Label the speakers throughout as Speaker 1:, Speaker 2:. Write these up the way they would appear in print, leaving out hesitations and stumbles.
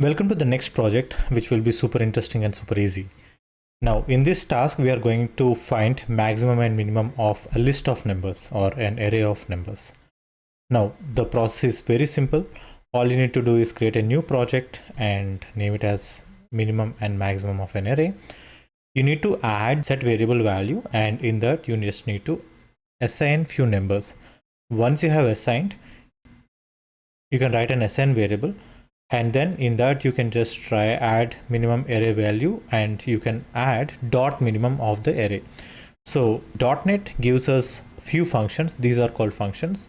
Speaker 1: Welcome to the next project, which will be super interesting and super easy. Now, in this task, we are going to find maximum and minimum of a list of numbers or an array of numbers. Now, the process is very simple. All you need to do is create a new project and name it as minimum and maximum of an array. You need to add set variable value, and in that you just need to assign few numbers. Once you have assigned, you can write an assign variable, and then in that you can just try add minimum array value, and you can add dot minimum of the array. So .NET gives us few functions. These are called functions.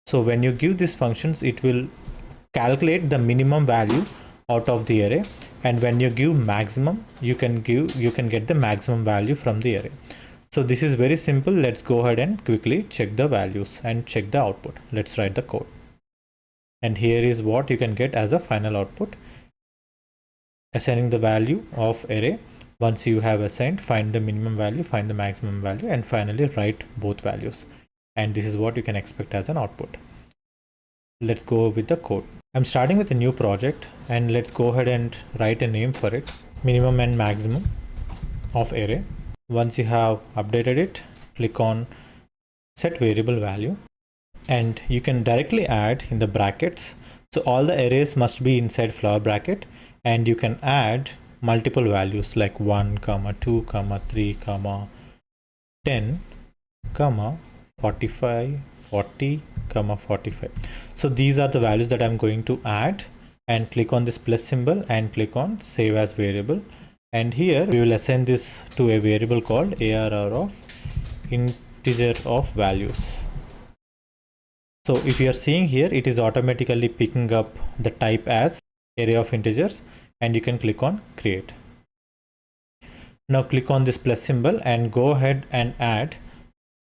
Speaker 1: So when you give these functions, it will calculate the minimum value out of the array, and when you give maximum, you can get the maximum value from the array. So this is very simple. Let's go ahead and quickly check the values and check the output. Let's write the code. And here is what you can get as a final output. Assigning the value of array. Once you have assigned, find the minimum value, find the maximum value, and finally write both values. And this is what you can expect as an output. Let's go with the code. I'm starting with a new project, and let's go ahead and write a name for it. Minimum and maximum of array. Once you have updated it, click on set variable value. And you can directly add in the brackets. So all the arrays must be inside flower bracket, and you can add multiple values like 1, 2, 3, 10, 45, 40, 45. So these are the values that I'm going to add, and click on this plus symbol and click on save as variable. And here we will assign this to a variable called ARR of integer of values. So if you are seeing here, it is automatically picking up the type as array of integers, and you can click on create. Now click on this plus symbol and go ahead and add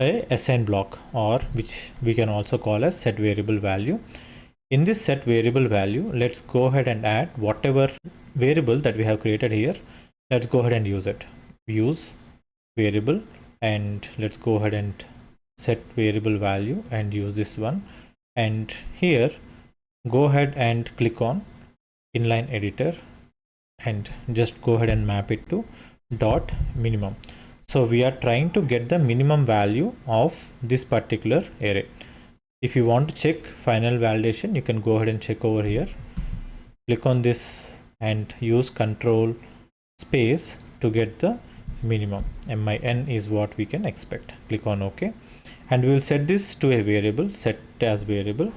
Speaker 1: a assign block, or which we can also call as set variable value. In this set variable value, let's go ahead and add whatever variable that we have created here. Let's go ahead and use it. Use variable, and let's go ahead and set variable value and use this one. And here go ahead and click on inline editor and just go ahead and map it to dot minimum. So we are trying to get the minimum value of this particular array. If you want to check final validation, you can go ahead and check over here. Click on this and use control space to get the minimum. min is what we can expect. Click on OK, and we will set this to a variable. Set as variable,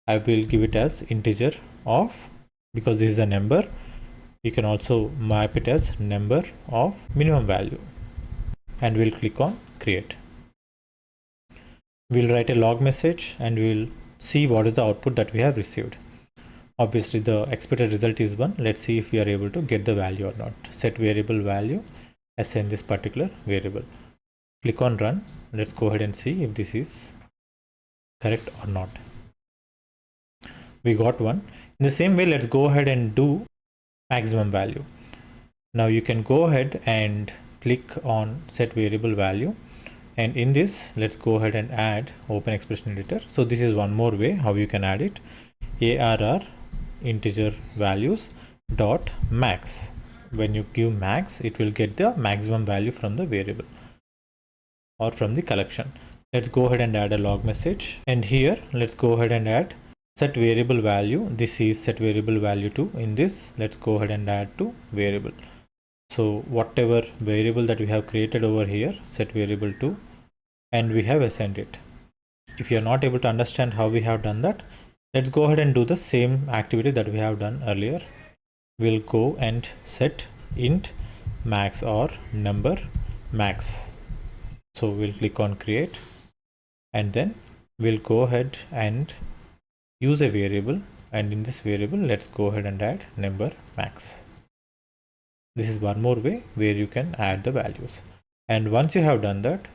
Speaker 1: I will give it as integer of, because this is a number. You can also map it as number of minimum value, and we'll click on create. We'll write a log message, and we'll see what is the output that we have received. Obviously the expected result is 1. Let's see if we are able to get the value or not. Set variable value, assign this particular variable. Click on run. Let's go ahead and see if this is correct or not. We got 1. In the same way, let's go ahead and do maximum value. Now you can go ahead and click on set variable value, and in this, let's go ahead and add open expression editor. So this is one more way how you can add it. ARR integer values dot max. When you give max, it will get the maximum value from the variable or from the collection. Let's go ahead and add a log message, and here let's go ahead and add set variable value. This is set variable value 2. In this, let's go ahead and add to variable. So whatever variable that we have created over here, set variable 2, and we have assigned it. If you are not able to understand how we have done that, let's go ahead and do the same activity that we have done earlier. We'll go and set int max or number max. So we'll click on create, and then we'll go ahead and use a variable, and in this variable, let's go ahead and add number max. This is one more way where you can add the values. And once you have done that,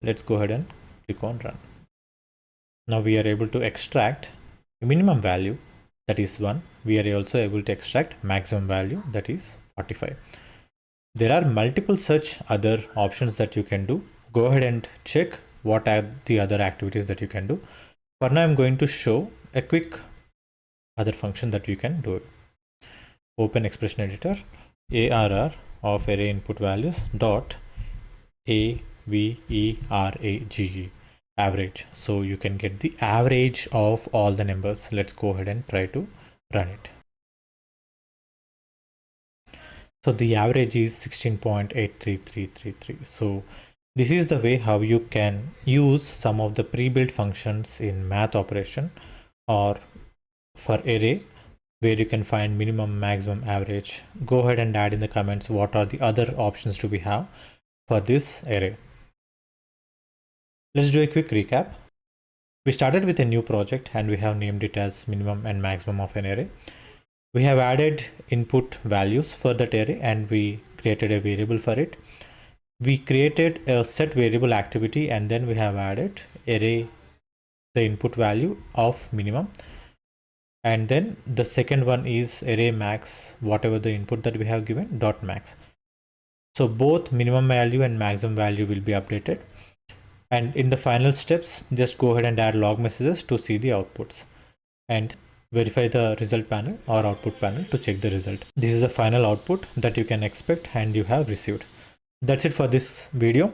Speaker 1: let's go ahead and click on run. Now we are able to extract a minimum value, that is 1. We are also able to extract maximum value, that is 45. There are multiple such other options that you can do. Go ahead and check what are the other activities that you can do. For now, I'm going to show a quick other function that you can do it. open expression editor, ARR of array input values dot AVERAGE, average. So you can get the average of all the numbers. Let's go ahead and try to run it. So the average is 16.83333. So this is the way how you can use some of the pre-built functions in math operation or for array, where you can find minimum, maximum, average. Go ahead and add in the comments what are the other options do we have for this array. Let's do a quick recap. We started with a new project and we have named it as minimum and maximum of an array. We have added input values for that array and we created a variable for it. We created a set variable activity and then we have added array, the input value of minimum. And then the second one is array max, whatever the input that we have given, dot max. So both minimum value and maximum value will be updated. And in the final steps, just go ahead and add log messages to see the outputs and verify the result panel or output panel to check the result. This is the final output that you can expect and you have received. That's it for this video.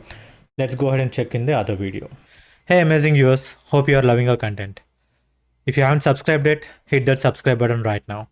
Speaker 1: Let's go ahead and check in the other video. Hey amazing viewers, hope you are loving our content. If you haven't subscribed yet, hit that subscribe button right now.